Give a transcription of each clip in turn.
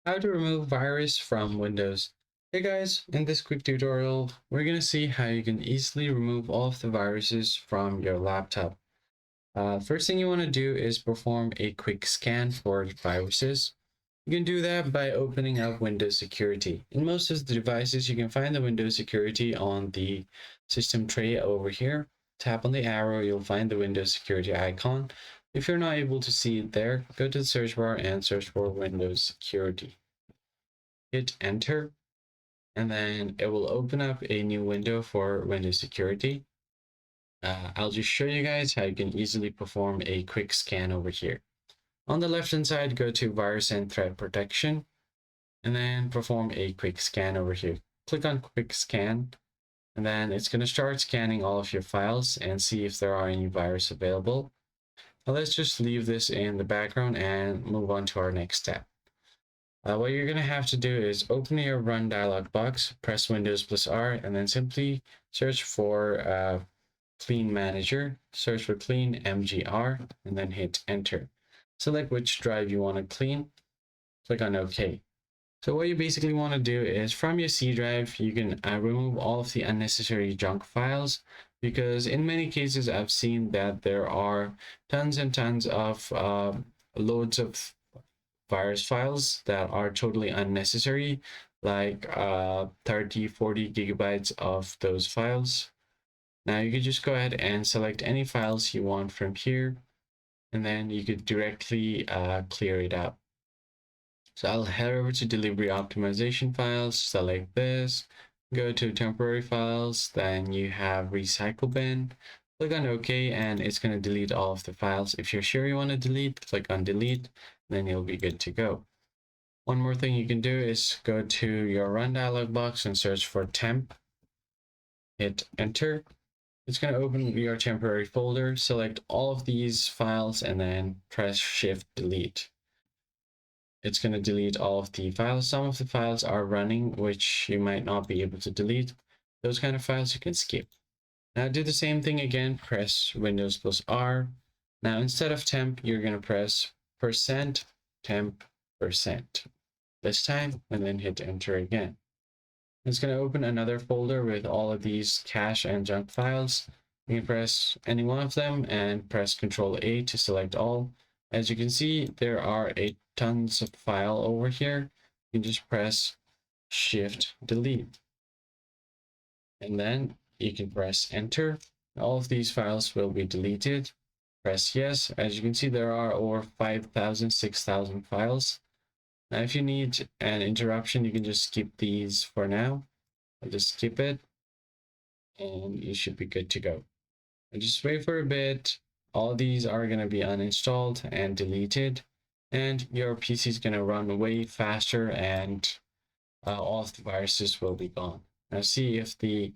How to remove virus from Windows. Hey guys, in this quick tutorial, we're going to see how you can easily remove all of the viruses from your laptop. First thing you want to do is perform a quick scan for viruses. You can do that by opening up Windows Security. In most of the devices, you can find the Windows Security on the system tray over here. Tap on the arrow, you'll find the Windows Security icon. If you're not able to see it there, go to the search bar and search for Windows Security. Hit enter, and then it will open up a new window for Windows Security. I'll just show you guys how you can easily perform a quick scan over here. On the left hand side, go to Virus and Threat Protection, and then perform a quick scan over here. Click on Quick Scan, and then it's going to start scanning all of your files and see if there are any virus available. Now let's just leave this in the background and move on to our next step. What you're going to have to do is open your Run dialog box, press Windows plus R, and then simply search for Clean Manager. Search for Clean MGR, and then hit Enter. Select which drive you want to clean. Click on OK. So what you basically want to do is from your C drive, you can remove all of the unnecessary junk files, because in many cases I've seen that there are tons and tons of loads of virus files that are totally unnecessary, like 30-40 gigabytes of those files. Now you could just go ahead and select any files you want from here, and then you could directly clear it out. So I'll head over to delivery optimization files, select this, go to temporary files, then you have recycle bin, click on OK, and it's going to delete all of the files. If you're sure you want to delete, click on delete, then you'll be good to go. One more thing you can do is go to your Run dialog box and search for temp, hit enter. It's going to open your temporary folder, select all of these files, and then press Shift Delete. It's going to delete all of the files. Some of the files are running, which you might not be able to delete. Those kind of files you can skip. Now do the same thing again, press Windows plus R. Now instead of temp, you're going to press %temp% this time, and then hit enter again. It's going to open another folder with all of these cache and junk files. You can press any one of them and press Ctrl A to select all. As you can see, there are tons of file over here. You can just press Shift Delete, and then you can press enter. All of these files will be deleted. Press yes. As you can see, there are over 5,000, 6,000 files. Now, if you need an interruption, you can just skip these for now. I'll just skip it, and you should be good to go. And just wait for a bit. All these are going to be uninstalled and deleted, and your PC is going to run way faster, and all of the viruses will be gone. Now see if the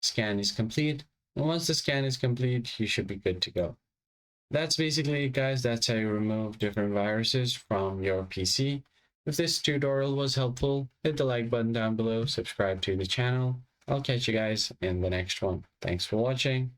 scan is complete, and once the scan is complete, you should be good to go. That's basically it, guys. That's how you remove different viruses from your PC. If this tutorial was helpful, hit the like button down below, subscribe to the channel. I'll catch you guys in the next one. Thanks for watching.